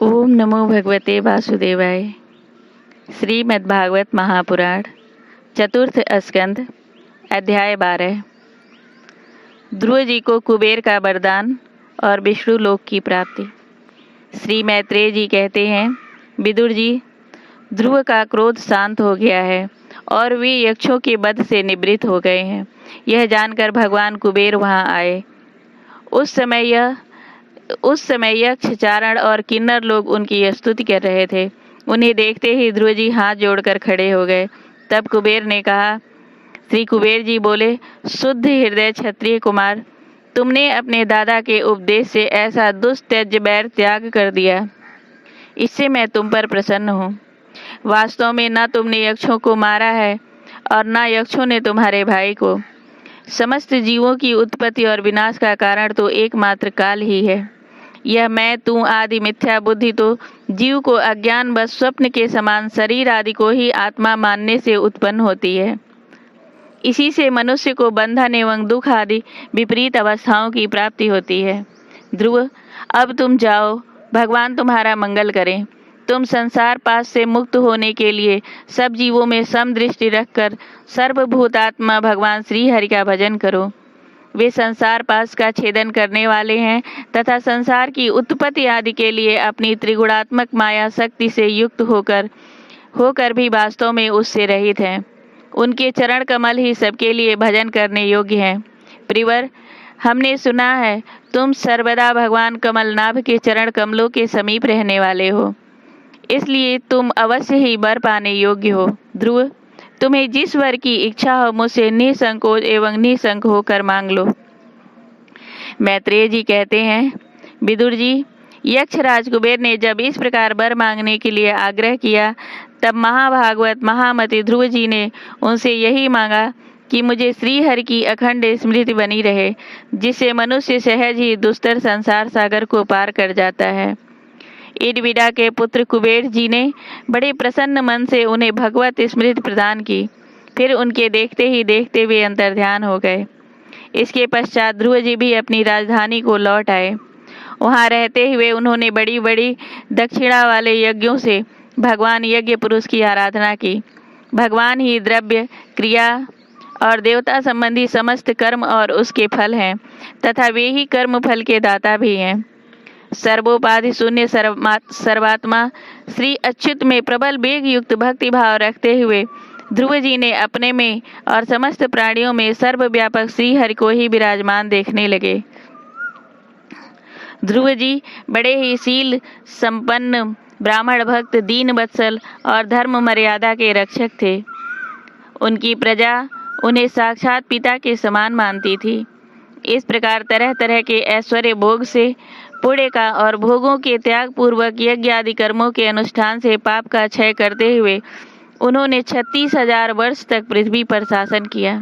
ओम नमो भगवते वासुदेवाय। श्रीमद्भागवत महापुराण चतुर्थ स्कंध अध्याय 12। ध्रुव जी को कुबेर का वरदान और विष्णु लोक की प्राप्ति। श्री मैत्रेय जी कहते हैं, विदुर जी, ध्रुव का क्रोध शांत हो गया है और वे यक्षों के वध से निवृत्त हो गए हैं। यह जानकर भगवान कुबेर वहां आए। उस समय यक्ष, चारण और किन्नर लोग उनकी स्तुति कर रहे थे। उन्हें देखते ही ध्रुव जी हाथ जोड़कर खड़े हो गए। तब कुबेर ने कहा, श्री कुबेर जी बोले, शुद्ध हृदय क्षत्रिय कुमार, तुमने अपने दादा के उपदेश से ऐसा दुस्त्यज बैर त्याग कर दिया, इससे मैं तुम पर प्रसन्न हूँ। वास्तव में न तुमने यक्षों को मारा है और न यक्षों ने तुम्हारे भाई को। समस्त जीवों की उत्पत्ति और विनाश का कारण तो एकमात्र काल ही है। यह मैं तू आदि मिथ्या बुद्धि तो जीव को अज्ञान व स्वप्न के समान शरीर आदि को ही आत्मा मानने से उत्पन्न होती है। इसी से मनुष्य को बंधन एवं दुख आदि विपरीत अवस्थाओं की प्राप्ति होती है। ध्रुव, अब तुम जाओ, भगवान तुम्हारा मंगल करें। तुम संसार पास से मुक्त होने के लिए सब जीवों में समदृष्टि रखकर सर्वभूतात्मा भगवान श्री हरि का भजन करो। वे संसार पास का छेदन करने वाले हैं तथा संसार की उत्पत्ति आदि के लिए अपनी त्रिगुणात्मक माया शक्ति से युक्त होकर भी वास्तव में उससे रहित हैं। उनके चरण कमल ही सबके लिए भजन करने योग्य हैं। प्रिवर, हमने सुना है तुम सर्वदा भगवान कमलनाभ के चरण कमलों के समीप रहने वाले हो, इसलिए तुम अवश्य ही वर पाने योग्य हो। ध्रुव, तुम्हें जिस वर की इच्छा हो मुझसे निसंकोच एवं निसंक होकर मांग लो। मैत्रेय जी कहते हैं, विदुर जी, यक्षराज कुबेर ने जब इस प्रकार वर मांगने के लिए आग्रह किया, तब महाभागवत महामति ध्रुव जी ने उनसे यही मांगा कि मुझे श्री हरि की अखंड स्मृति बनी रहे, जिससे मनुष्य सहज ही दुस्तर संसार सागर को पार कर जाता है। इडविडा के पुत्र कुबेर जी ने बड़े प्रसन्न मन से उन्हें भगवत स्मृति प्रदान की। फिर उनके देखते ही देखते वे अंतर्ध्यान हो गए। इसके पश्चात ध्रुव जी भी अपनी राजधानी को लौट आए। वहां रहते हुए उन्होंने बड़ी बड़ी दक्षिणा वाले यज्ञों से भगवान यज्ञ पुरुष की आराधना की। भगवान ही द्रव्य, क्रिया और देवता संबंधी समस्त कर्म और उसके फल हैं तथा वे ही कर्म फल के दाता भी हैं। सर्वोपाधि शून्य सर्वात्मा श्री अच्युत में प्रबल वेग युक्त भक्ति भाव रखते हुए ध्रुव जी ने अपने में और समस्त प्राणियों में सर्वव्यापक श्री हरि को ही विराजमान देखने लगे। ध्रुव जी बड़े ही शील संपन्न, ब्राह्मण भक्त, दीन वत्सल और धर्म मर्यादा के रक्षक थे। उनकी प्रजा उन्हें साक्षात पिता के समान मानती थी। इस प्रकार तरह तरह के ऐश्वर्य भोग से, पुण्य का और भोगों के त्याग पूर्वक यज्ञ आदि कर्मों के अनुष्ठान से पाप का क्षय करते हुए उन्होंने 36,000 वर्ष तक पृथ्वी पर शासन किया।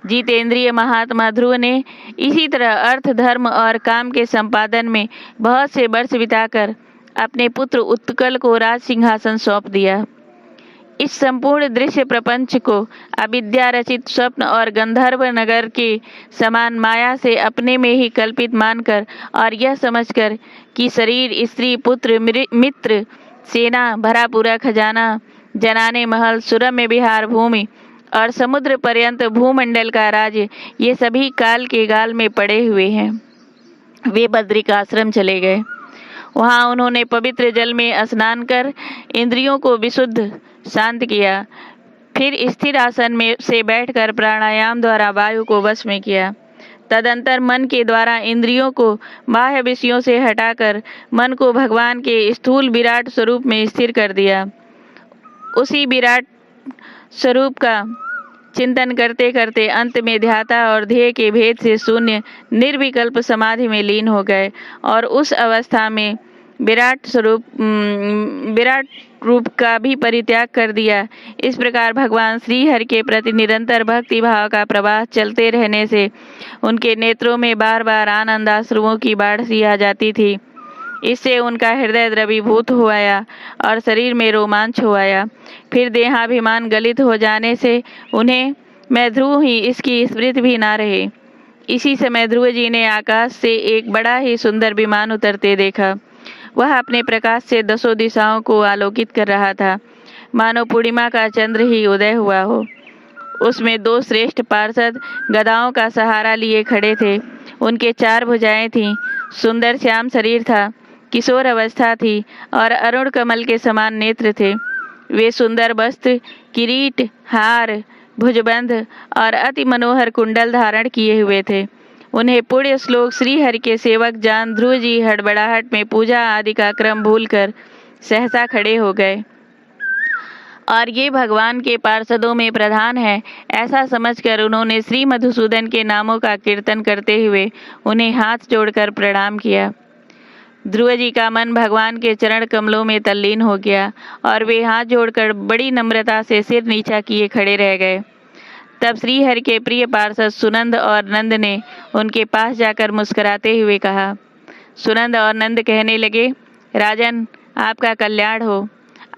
जितेंद्रिय महात्मा ध्रुव ने इसी तरह अर्थ, धर्म और काम के संपादन में बहुत से वर्ष बिताकर अपने पुत्र उत्कल को राज सिंहासन सौंप दिया। इस संपूर्ण दृश्य प्रपंच को अविद्या रचित स्वप्न और गंधर्व नगर के समान माया से अपने में ही कल्पित मानकर और यह समझकर कि शरीर, स्त्री, पुत्र, मित्र, सेना, भरा पूरा खजाना, जनाने महल, सुरम्य विहार भूमि और समुद्र पर्यंत भूमंडल का राज्य, ये सभी काल के गाल में पड़े हुए हैं। वे बद्रिकाश्रम चले गए। वहां उन्होंने पवित्र जल में स्नान कर इंद्रियों को विशुद्ध शांत किया। फिर स्थिर आसन में से बैठकर प्राणायाम द्वारा वायु को वश में किया। तदंतर मन के द्वारा इंद्रियों को बाह्य विषयों से हटाकर मन को भगवान के स्थूल विराट स्वरूप में स्थिर कर दिया। उसी विराट स्वरूप का चिंतन करते करते अंत में ध्याता और ध्येय के भेद से शून्य निर्विकल्प समाधि में लीन हो गए और उस अवस्था में विराट रूप का भी परित्याग कर दिया। इस प्रकार भगवान श्री हरि के प्रति निरंतर भक्ति भाव का प्रवाह चलते रहने से उनके नेत्रों में बार बार आनंदाश्रुओं की बाढ़ सी आ जाती थी। इससे उनका हृदय द्रवीभूत हो आया और शरीर में रोमांच हो आया। फिर देहाभिमान गलित हो जाने से उन्हें मैं ध्रुव ही इसकी स्मृति भी ना रहे। इसी समय ध्रुव जी ने आकाश से एक बड़ा ही सुंदर विमान उतरते देखा। वह अपने प्रकाश से 10 दिशाओं को आलोकित कर रहा था, मानो पूर्णिमा का चंद्र ही उदय हुआ हो। उसमें 2 श्रेष्ठ पार्षद गदाओं का सहारा लिए खड़े थे। उनके 4 भुजाएं थीं, सुंदर श्याम शरीर था, किशोर अवस्था थी और अरुण कमल के समान नेत्र थे। वे सुंदर वस्त्र, किरीट, हार, भुजबंध और अति मनोहर कुंडल धारण किए हुए थे। उन्हें पुण्य श्लोक श्री हरि के सेवक जान ध्रुव जी हड़बड़ाहट में पूजा आदि का क्रम भूलकर सहसा खड़े हो गए और ये भगवान के पार्षदों में प्रधान है, ऐसा समझकर उन्होंने श्री मधुसूदन के नामों का कीर्तन करते हुए उन्हें हाथ जोड़कर प्रणाम किया। ध्रुव जी का मन भगवान के चरण कमलों में तल्लीन हो गया और वे हाथ जोड़कर बड़ी नम्रता से सिर नीचा किए खड़े रह गए। तब श्री हरि के प्रिय पार्षद सुनंद और नंद ने उनके पास जाकर मुस्कुराते हुए कहा। सुनंद और नंद कहने लगे, राजन, आपका कल्याण हो।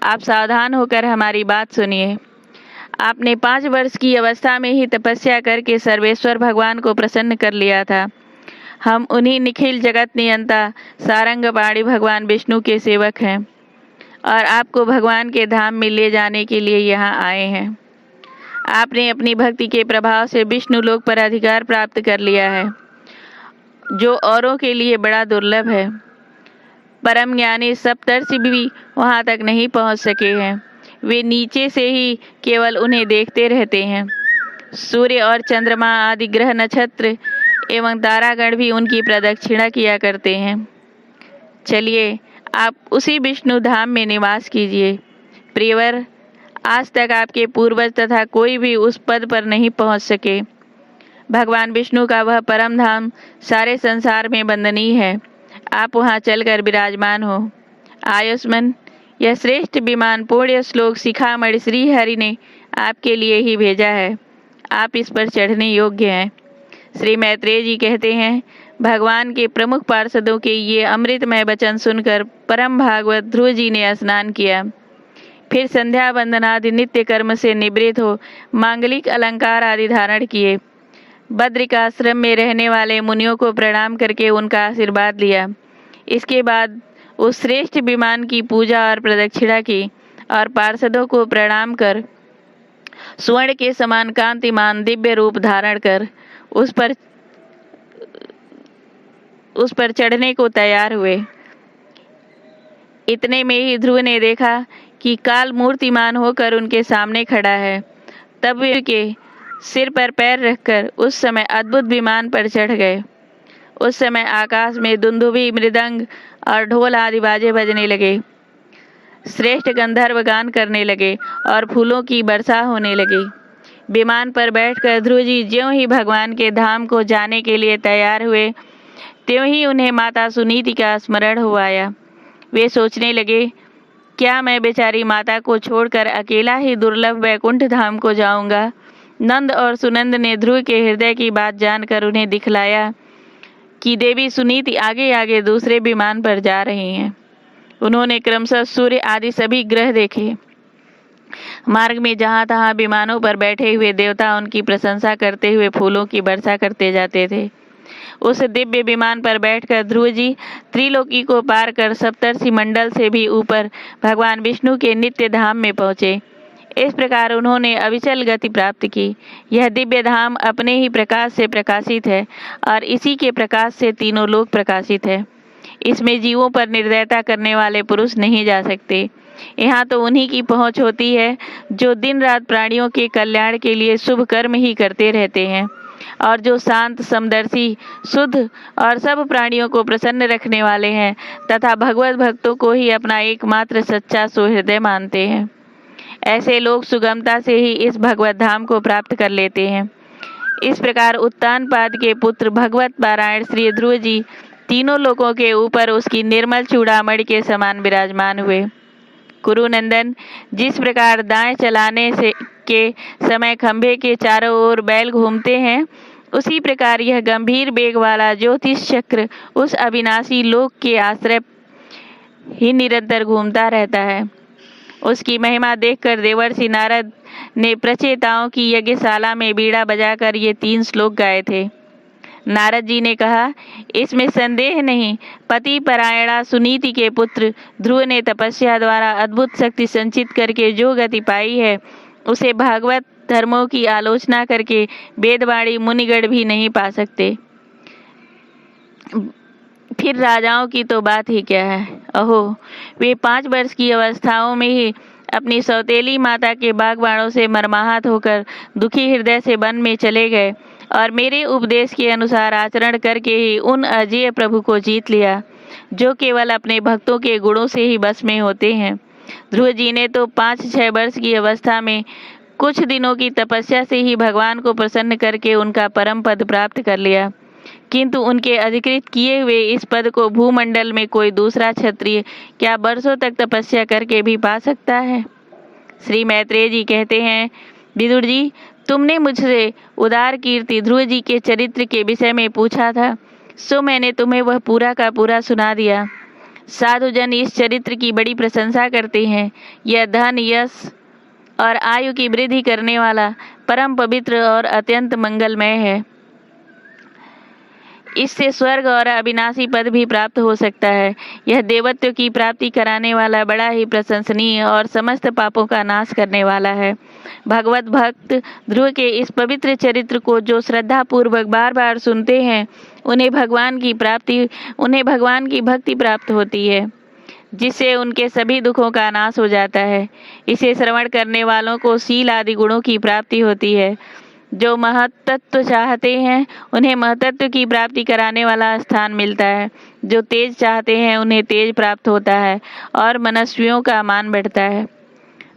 आप सावधान होकर हमारी बात सुनिए। आपने 5 वर्ष की अवस्था में ही तपस्या करके सर्वेश्वर भगवान को प्रसन्न कर लिया था। हम उन्हीं निखिल जगत नियंता सारंगपाणी भगवान विष्णु के सेवक हैं और आपको भगवान के धाम में ले जाने के लिए यहाँ आए हैं। आपने अपनी भक्ति के प्रभाव से विष्णु लोक पर अधिकार प्राप्त कर लिया है, जो औरों के लिए बड़ा दुर्लभ है। परम ज्ञानी सप्तर्षि भी वहाँ तक नहीं पहुँच सके हैं। वे नीचे से ही केवल उन्हें देखते रहते हैं। सूर्य और चंद्रमा आदि ग्रह नक्षत्र एवं तारागण भी उनकी प्रदक्षिणा किया करते हैं। चलिए, आप उसी विष्णु धाम में निवास कीजिए। प्रियवर, आज तक आपके पूर्वज तथा कोई भी उस पद पर नहीं पहुंच सके। भगवान विष्णु का वह परम धाम सारे संसार में वंदनीय है। आप वहां चलकर विराजमान हो। आयुष्मान, यह श्रेष्ठ विमान पुण्य श्लोक शिखामणि श्री हरि ने आपके लिए ही भेजा है। आप इस पर चढ़ने योग्य हैं। श्री मैत्रेय जी कहते हैं, भगवान के प्रमुख पार्षदों के ये अमृतमय वचन सुनकर परम भागवत ध्रुव जी ने स्नान किया। फिर संध्या वंदनादि नित्य कर्म से निवृत्त हो मांगलिक अलंकार आदि धारण किए। बद्रिकाश्रम में रहने वाले मुनियों को प्रणाम करके उनका आशीर्वाद लिया। इसके बाद उस श्रेष्ठ विमान की पूजा और प्रदक्षिणा की और पार्षदों को प्रणाम कर स्वर्ण के समान कांतिमान दिव्य रूप धारण कर उस पर चढ़ने को तैयार हुए। इतने में ही ध्रुव ने देखा कि काल मूर्तिमान होकर उनके सामने खड़ा है। तब वे के सिर पर पैर रखकर उस समय अद्भुत विमान पर चढ़ गए। उस समय आकाश में दुंदुभी, मृदंग और ढोल आदि बाजे बजने लगे। श्रेष्ठ गंधर्व गान करने लगे और फूलों की वर्षा होने लगी। विमान पर बैठकर ध्रुव जी ज्यों ही भगवान के धाम को जाने के लिए तैयार हुए, त्यों ही उन्हें माता सुनीति का स्मरण हो आया। वे सोचने लगे, क्या मैं बेचारी माता को छोड़कर अकेला ही दुर्लभ वैकुंठ धाम को जाऊंगा? नंद और सुनंद ने ध्रुव के हृदय की बात जानकर उन्हें दिखलाया कि देवी सुनीति आगे आगे दूसरे विमान पर जा रही हैं। उन्होंने क्रमशः सूर्य आदि सभी ग्रह देखे। मार्ग में जहाँ तहाँ विमानों पर बैठे हुए देवता उनकी प्रशंसा करते हुए फूलों की वर्षा करते जाते थे। उस दिव्य विमान पर बैठकर ध्रुव जी त्रिलोकी को पार कर सप्तर्षि मंडल से भी ऊपर भगवान विष्णु के नित्य धाम में पहुँचे। इस प्रकार उन्होंने अविचल गति प्राप्त की। यह दिव्य धाम अपने ही प्रकाश से प्रकाशित है और इसी के प्रकाश से तीनों लोक प्रकाशित है। इसमें जीवों पर निर्दयता करने वाले पुरुष नहीं जा सकते। यहाँ तो उन्हीं की पहुँच होती है जो दिन रात प्राणियों के कल्याण के लिए शुभ कर्म ही करते रहते हैं और जो शांत, समदर्शी, शुद्ध और सब प्राणियों को प्रसन्न रखने वाले हैं तथा भगवत भक्तों को ही अपना एकमात्र सच्चा सुहृदय मानते हैं। ऐसे लोग सुगमता से ही इस भगवत धाम को प्राप्त कर लेते हैं। इस प्रकार उत्तानपाद के पुत्र भगवत पारायण श्री ध्रुव जी तीनों लोकों के ऊपर उसकी निर्मल चूड़ामणि के समान विराजमान हुए। कुरुनंदन, जिस प्रकार दाएं चलाने से के समय खंभे के चारों ओर बैल घूमते हैं, उसी प्रकार यह गंभीर बेग वाला ज्योतिष चक्र उस अविनाशी लोक के आश्रय ही निरंतर घूमता रहता है। उसकी महिमा देखकर देवर्षि नारद ने प्रचेताओं की यज्ञशाला में बीड़ा बजाकर ये 3 श्लोक गाए थे। नारद जी ने कहा, इसमें संदेह नहीं, पति परायणा सुनीति के पुत्र ध्रुव ने तपस्या द्वारा अद्भुत शक्ति संचित करके जो गति पाई है, उसे भागवत धर्मों की आलोचना करके वेदवाणी मुनिगण भी नहीं पा सकते। फिर राजाओं की तो बात ही क्या है। अहो, वे 5 वर्ष की अवस्थाओं में ही अपनी सौतेली माता के बागबाणों से मर्माहत होकर दुखी हृदय से वन में चले गए और मेरे उपदेश के अनुसार आचरण करके ही उन अजय प्रभु को जीत लिया, जो केवल अपने भक्तों के गुणों से ही बस में होते हैं। ध्रुव जी ने तो 5-6 वर्ष की अवस्था में कुछ दिनों की तपस्या से ही भगवान को प्रसन्न करके उनका परम पद प्राप्त कर लिया, किंतु उनके अधिकृत किए हुए इस पद को भूमंडल में कोई दूसरा क्षत्रिय क्या वर्षों तक तपस्या करके भी पा सकता है। श्री मैत्रेय जी कहते हैं, विदुर जी, तुमने मुझसे उदार कीर्ति ध्रुव जी के चरित्र के विषय में पूछा था, सो मैंने तुम्हें वह पूरा का पूरा सुना दिया। साधुजन इस चरित्र की बड़ी प्रशंसा करते हैं। यह धन, यश और आयु की वृद्धि करने वाला, परम पवित्र और अत्यंत मंगलमय है। इससे स्वर्ग और अविनाशी पद भी प्राप्त हो सकता है। यह देवत्व की प्राप्ति कराने वाला बड़ा ही प्रशंसनीय और समस्त पापों का नाश करने वाला है। भगवत भक्त ध्रुव के इस पवित्र चरित्र को जो श्रद्धा पूर्वक बार बार सुनते हैं, उन्हें भगवान की भक्ति प्राप्त होती है, जिससे उनके सभी दुखों का नाश हो जाता है। इसे श्रवण करने वालों को शील आदि गुणों की प्राप्ति होती है। जो महत्त्व चाहते हैं, उन्हें महत्त्व की प्राप्ति कराने वाला स्थान मिलता है। जो तेज चाहते हैं, उन्हें तेज प्राप्त होता है और मनस्वियों का मान बढ़ता है।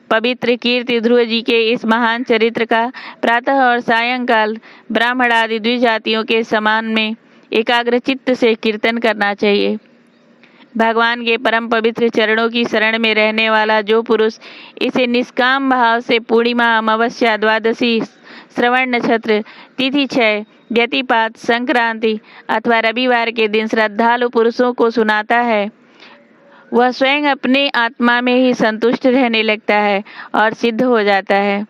पवित्र कीर्ति ध्रुव जी के इस महान चरित्र का प्रातः और सायंकाल ब्राह्मण आदि द्विजातियों के समान में एकाग्र चित्त से कीर्तन करना चाहिए। भगवान के परम पवित्र चरणों की शरण में रहने वाला जो पुरुष इसे निष्काम भाव से पूर्णिमा, अमावस्या, द्वादशी, श्रवण नक्षत्र, तिथि क्षय, व्यतिपात, संक्रांति अथवा रविवार के दिन श्रद्धालु पुरुषों को सुनाता है, वह स्वयं अपने आत्मा में ही संतुष्ट रहने लगता है और सिद्ध हो जाता है।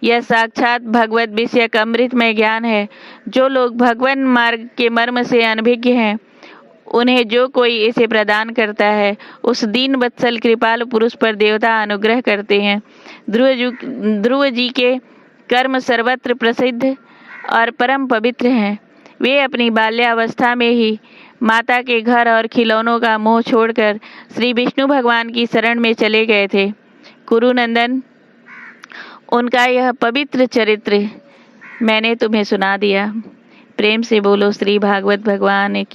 यह साक्षात भगवत विषयक अमृतमय ज्ञान है। जो लोग भगवान मार्ग के मर्म से अनभिज्ञ हैं, उन्हें जो कोई इसे प्रदान करता है, उस दीन वत्सल कृपालु पुरुष पर देवता अनुग्रह करते हैं। ध्रुव जी के कर्म सर्वत्र प्रसिद्ध और परम पवित्र हैं। वे अपनी बाल्यावस्था में ही माता के घर और खिलौनों का मोह छोड़कर श्री विष्णु भगवान की शरण में चले गए थे। कुरुनंदन, उनका यह पवित्र चरित्र मैंने तुम्हें सुना दिया। प्रेम से बोलो श्री भागवत भगवान की।